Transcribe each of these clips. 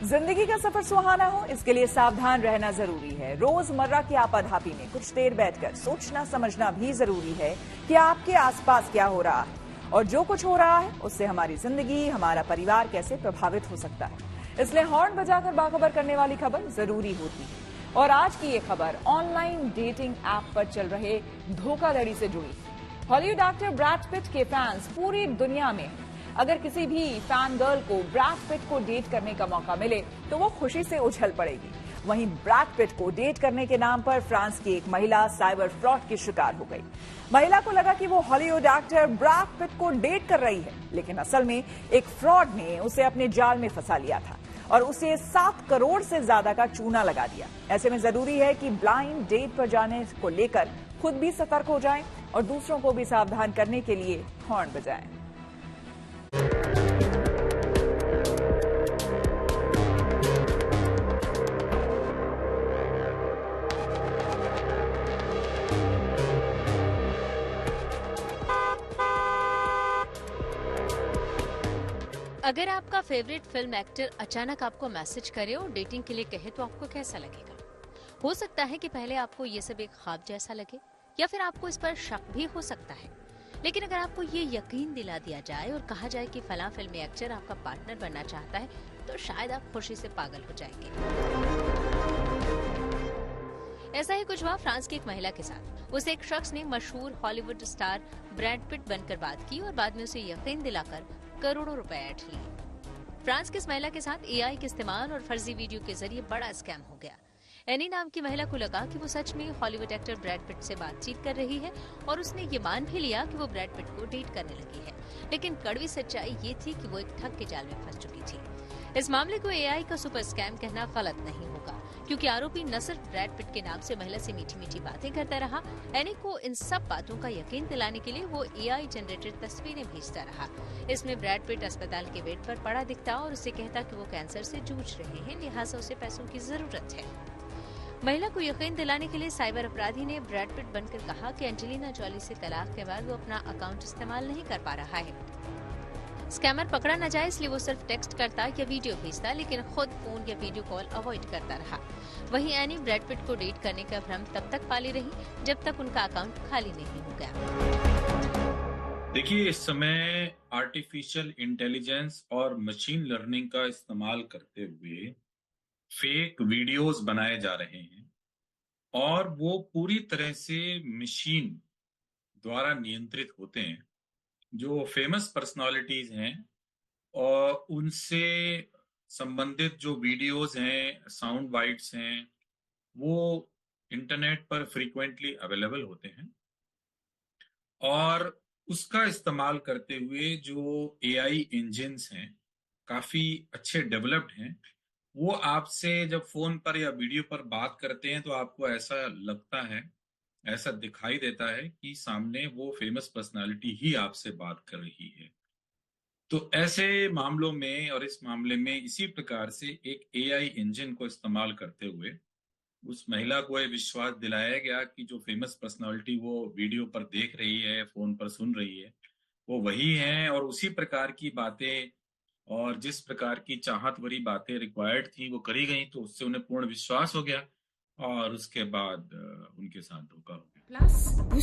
जिंदगी का सफर सुहाना हो, इसके लिए सावधान रहना जरूरी है। रोजमर्रा की आपाधापी में कुछ देर बैठकर सोचना समझना भी जरूरी है कि आपके आसपास क्या हो रहा है और जो कुछ हो रहा है उससे हमारी जिंदगी, हमारा परिवार कैसे प्रभावित हो सकता है। इसलिए हॉर्न बजाकर बाखबर करने वाली खबर जरूरी होती है। और आज की ये खबर ऑनलाइन डेटिंग ऐप पर चल रहे धोखाधड़ी से जुड़ी। हॉलीवुड एक्टर ब्रैड पिट के फैंस पूरी दुनिया में हैं। अगर किसी भी फैन गर्ल को ब्रैड पिट को डेट करने का मौका मिले तो वो खुशी से उछल पड़ेगी। वहीं ब्रैड पिट को डेट करने के नाम पर फ्रांस की एक महिला साइबर फ्रॉड की शिकार हो गई। महिला को लगा कि वो हॉलीवुड एक्टर ब्रैड पिट को डेट कर रही है, लेकिन असल में एक फ्रॉड ने उसे अपने जाल में फंसा लिया था और उसे 7 करोड़ से ज्यादा का चूना लगा दिया। ऐसे में जरूरी है कि ब्लाइंड डेट पर जाने को लेकर खुद भी सतर्क हो जाएं और दूसरों को भी सावधान करने के लिए हॉर्न बजाएं। अगर आपका फेवरेट फिल्म एक्टर अचानक आपको मैसेज करे और डेटिंग के लिए कहे तो आपको कैसा लगेगा? हो सकता है कि पहले आपको ये सब एक ख्वाब जैसा लगे या फिर आपको इस पर शक भी हो सकता है। लेकिन अगर आपको ये यकीन दिला दिया जाए और कहा जाए कि फलां फिल्मी एक्टर आपका पार्टनर बनना चाहता है तो शायद आप खुशी से पागल हो जाएंगे। ऐसा ही कुछ हुआ फ्रांस की एक महिला के साथ। उसे एक शख्स ने मशहूर हॉलीवुड स्टार ब्रैड पिट बनकर बात की और बाद में उसे यकीन दिलाकर करोड़ों रुपए ऐंठ लिए। फ्रांस की इस महिला के साथ एआई के इस्तेमाल और फर्जी वीडियो के जरिए बड़ा स्कैम हो गया। एनी नाम की महिला को लगा कि वो सच में हॉलीवुड एक्टर ब्रैड पिट से बातचीत कर रही है और उसने ये मान भी लिया कि वो ब्रैड पिट को डेट करने लगी है। लेकिन कड़वी सच्चाई ये थी कि वो एक ठग के जाल में फंस चुकी थी। इस मामले को एआई का सुपर स्कैम कहना गलत नहीं होगा, क्योंकि आरोपी न सिर्फ ब्रैड पिट के नाम से महिला से मीठी मीठी बातें करता रहा, एनी को इन सब बातों का यकीन दिलाने के लिए वो एआई जनरेटेड तस्वीरें भेजता रहा। इसमें ब्रैड पिट अस्पताल के बेड पर पड़ा दिखता और उसे कहता कि वो कैंसर से जूझ रहे हैं, लिहाजा उसे पैसों की जरूरत है। महिला को यकीन दिलाने के लिए साइबर अपराधी ने ब्रैड पिट बनकर कहा कि एंजेलिना जॉली से तलाक के बाद वो अपना अकाउंट इस्तेमाल नहीं कर पा रहा है। स्कैमर पकड़ा न जाए इसलिए वो सिर्फ टेक्स्ट करता या वीडियो भेजता, लेकिन खुद फोन या वीडियो कॉल अवॉइड करता रहा। वहीं एनी ब्रैड पिट को डेट करने का भ्रम तब तक पाली रही जब तक उनका अकाउंट खाली नहीं हो गया। देखिए, इस समय आर्टिफिशियल इंटेलिजेंस और मशीन लर्निंग का इस्तेमाल करते हुए फेक वीडियोस बनाए जा रहे हैं और वो पूरी तरह से मशीन द्वारा नियंत्रित होते हैं। जो फेमस पर्सनालिटीज हैं और उनसे संबंधित जो वीडियोस हैं, साउंड बाइट्स हैं, वो इंटरनेट पर फ्रीक्वेंटली अवेलेबल होते हैं और उसका इस्तेमाल करते हुए जो एआई इंजिन्स हैं, काफी अच्छे डेवलप्ड हैं। वो आपसे जब फोन पर या वीडियो पर बात करते हैं तो आपको ऐसा लगता है, ऐसा दिखाई देता है कि सामने वो फेमस पर्सनालिटी ही आपसे बात कर रही है। तो ऐसे मामलों में और इस मामले में इसी प्रकार से एक एआई इंजन को इस्तेमाल करते हुए उस महिला को ये विश्वास दिलाया गया कि जो फेमस पर्सनालिटी वो वीडियो पर देख रही है, फोन पर सुन रही है, वो वही है और उसी प्रकार की बातें और जिस प्रकार की चाहत भरी बातें रिक्वायर्ड थी वो करी गई। तो उससे उन्हें पूर्ण विश्वास हो गया और उसके बाद उनके साथ धोखा हो गया। vous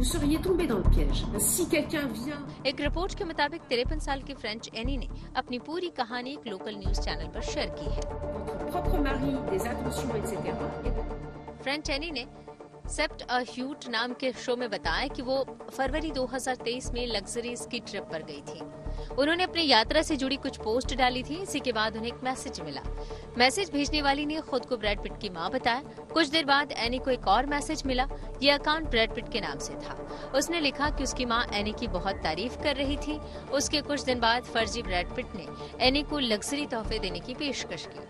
seriez tombé dans le piège. Si quelqu'un vient... एक रिपोर्ट के मुताबिक 53 साल की फ्रेंच एनी ने अपनी पूरी कहानी एक लोकल न्यूज चैनल पर शेयर की है। Votre propre mari, des attentions, etc. French any ने सेप्ट अ ह्यूट नाम के शो में बताया कि वो फरवरी 2023 में लग्जरी स्की ट्रिप पर गई थी। उन्होंने अपनी यात्रा से जुड़ी कुछ पोस्ट डाली थी। इसी के बाद उन्हें एक मैसेज मिला। मैसेज भेजने वाली ने खुद को ब्रैड पिट की मां बताया। कुछ देर बाद एनी को एक और मैसेज मिला। ये अकाउंट ब्रैड पिट के नाम से था। उसने लिखा कि उसकी मां एनी की बहुत तारीफ कर रही थी। उसके कुछ दिन बाद फर्जी ब्रैड पिट ने एनी को लग्जरी तोहफे देने की पेशकश की।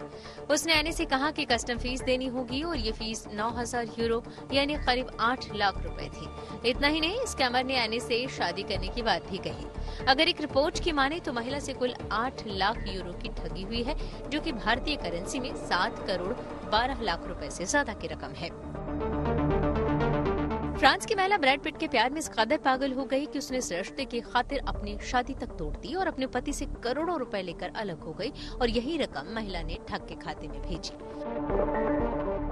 उसने एनी से कहा कि कस्टम फीस देनी होगी और ये फीस 9,000 यूरो यानी करीब 8 लाख रुपए थी। इतना ही नहीं, स्कैमर ने एनी से शादी करने की बात भी कही। अगर एक रिपोर्ट की माने तो महिला से कुल 8 लाख यूरो की ठगी हुई है, जो कि भारतीय करेंसी में 7 करोड़ 12 लाख रुपए से ज्यादा की रकम है। फ्रांस की महिला ब्रैड पिट के प्यार में इस कदर पागल हो गई कि उसने इस रिश्ते की खातिर अपनी शादी तक तोड़ दी और अपने पति से करोड़ों रुपए लेकर अलग हो गई और यही रकम महिला ने ठग के खाते में भेजी।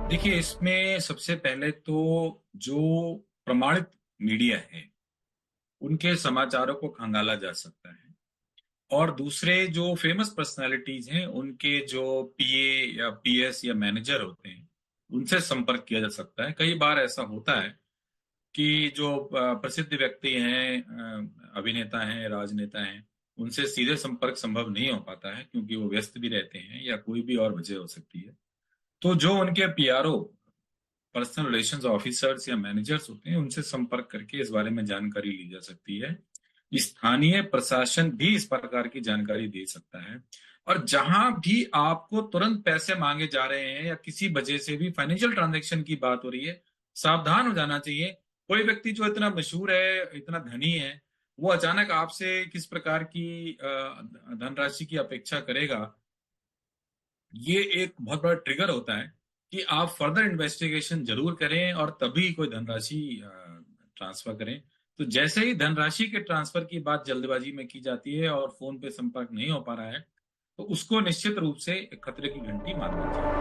देखिए, इसमें सबसे पहले तो जो प्रमाणित मीडिया है उनके समाचारों को खंगाला जा सकता है और दूसरे जो फेमस पर्सनालिटीज हैं उनके जो पीए या पीएस या मैनेजर होते हैं उनसे संपर्क किया जा सकता है। कई बार ऐसा होता है कि जो प्रसिद्ध व्यक्ति हैं, अभिनेता हैं, राजनेता हैं, उनसे सीधे संपर्क संभव नहीं हो पाता है क्योंकि वो व्यस्त भी रहते हैं या कोई भी और वजह हो सकती है। तो जो उनके पीआरओ, पर्सनल रिलेशंस ऑफिसर्स या मैनेजर्स होते हैं, उनसे संपर्क करके इस बारे में जानकारी ली जा सकती है। स्थानीय प्रशासन भी इस प्रकार की जानकारी दे सकता है और जहां भी आपको तुरंत पैसे मांगे जा रहे हैं या किसी वजह से भी फाइनेंशियल ट्रांजैक्शन की बात हो रही है, सावधान हो जाना चाहिए। कोई व्यक्ति जो इतना मशहूर है, इतना धनी है, वो अचानक आपसे किस प्रकार की धनराशि की अपेक्षा करेगा, ये एक बहुत बड़ा ट्रिगर होता है कि आप फर्दर इन्वेस्टिगेशन जरूर करें और तभी कोई धनराशि ट्रांसफर करें। तो जैसे ही धनराशि के ट्रांसफर की बात जल्दबाजी में की जाती है और फोन पे संपर्क नहीं हो पा रहा है, तो उसको निश्चित रूप से खतरे की घंटी मारनी चाहिए।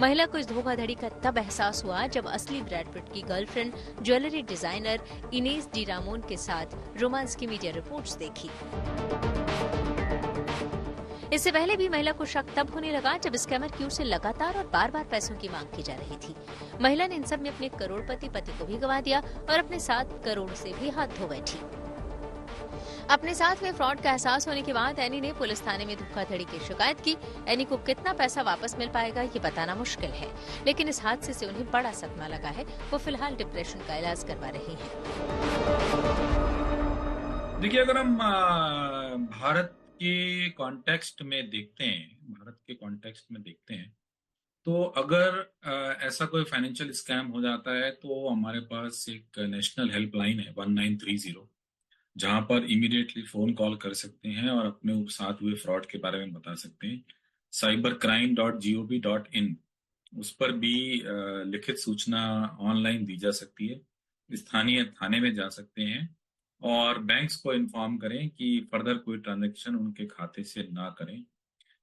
महिला को इस धोखाधड़ी का तब एहसास हुआ जब असली ब्रैड पिट की girlfriend jewellery designer Innes D रामोन के साथ रोमांस की मीडिया रिपोर्ट्स देखी। इससे पहले भी महिला को शक तब होने लगा जब स्कैमर की ओर से लगातार और बार-बार पैसों की मांग की जा रही थी। महिला ने इन सब में अपने करोड़पति पति को भी गंवा दिया और अपने 7 करोड़ से भी हाथ धो बैठी। अपने साथ में फ्रॉड का एहसास होने के बाद एनी ने पुलिस थाने में धोखाधड़ी की शिकायत की। एनी को कितना पैसा वापस मिल पाएगा ये बताना मुश्किल है, लेकिन इस हादसे से उन्हें बड़ा सदमा लगा है। वो फिलहाल डिप्रेशन का इलाज करवा रही हैं। देखिए, अगर हम भारत के कॉन्टेक्स्ट में देखते हैं, तो अगर ऐसा कोई फाइनेंशियल स्कैम हो जाता है तो हमारे पास एक नेशनल हेल्पलाइन है 1930, जहां पर इमीडिएटली फोन कॉल कर सकते हैं और अपने साथ हुए फ्रॉड के बारे में बता सकते हैं। cybercrime.gov.in, उस पर भी लिखित सूचना ऑनलाइन दी जा सकती है। स्थानीय थाने में जा सकते हैं और बैंक्स को इन्फॉर्म करें कि फर्दर कोई ट्रांजैक्शन उनके खाते से ना करें।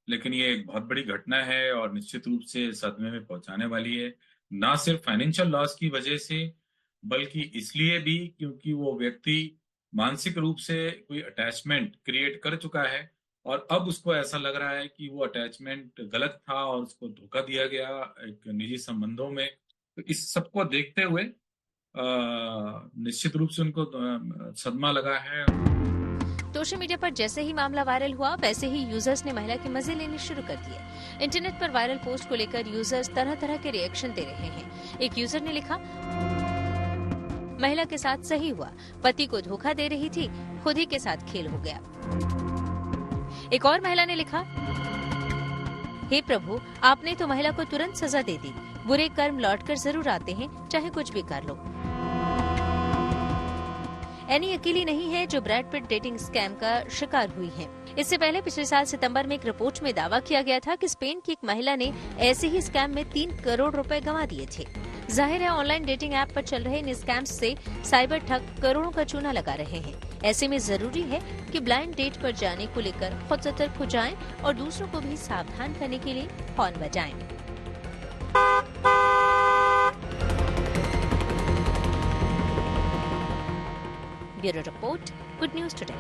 लेकिन ये एक बहुत बड़ी घटना है और निश्चित रूप से सदमे में पहुंचाने वाली है, ना सिर्फ फाइनेंशियल लॉस की वजह से बल्कि इसलिए भी क्योंकि वो व्यक्ति मानसिक रूप से कोई अटैचमेंट क्रिएट कर चुका है और अब उसको ऐसा लग रहा है कि वो अटैचमेंट गलत था और उसको धोखा दिया गया एक निजी संबंधों में। तो इस सबको देखते हुए निश्चित रूप से उनको सदमा लगा है। सोशल मीडिया पर जैसे ही मामला वायरल हुआ वैसे ही यूजर्स ने महिला के मजे लेने शुरू कर दिए। इंटरनेट पर वायरल पोस्ट को लेकर यूजर्स तरह तरह के रिएक्शन दे रहे हैं। एक यूजर ने लिखा, महिला के साथ सही हुआ, पति को धोखा दे रही थी, खुद ही के साथ खेल हो गया। एक और महिला ने लिखा, हे प्रभु, आपने तो महिला को तुरंत सजा दे दी। बुरे कर्म लौटकर जरूर आते हैं, चाहे कुछ भी कर लो। एनी अकेली नहीं है जो ब्रैड पिट डेटिंग स्कैम का शिकार हुई है। इससे पहले पिछले साल सितंबर में एक रिपोर्ट में दावा किया गया था कि स्पेन की एक महिला ने ऐसे ही स्कैम में 3 करोड़ रुपए गंवा दिए थे। जाहिर है ऑनलाइन डेटिंग ऐप पर चल रहे इन स्कैम्स से साइबर ठग करोड़ों का चूना लगा रहे हैं। ऐसे में जरूरी है कि ब्लाइंड डेट पर जाने को लेकर खुद सतर्क हो जाएं और दूसरों को भी सावधान करने के लिए हॉर्न बजाएं। Bureau report, good news today.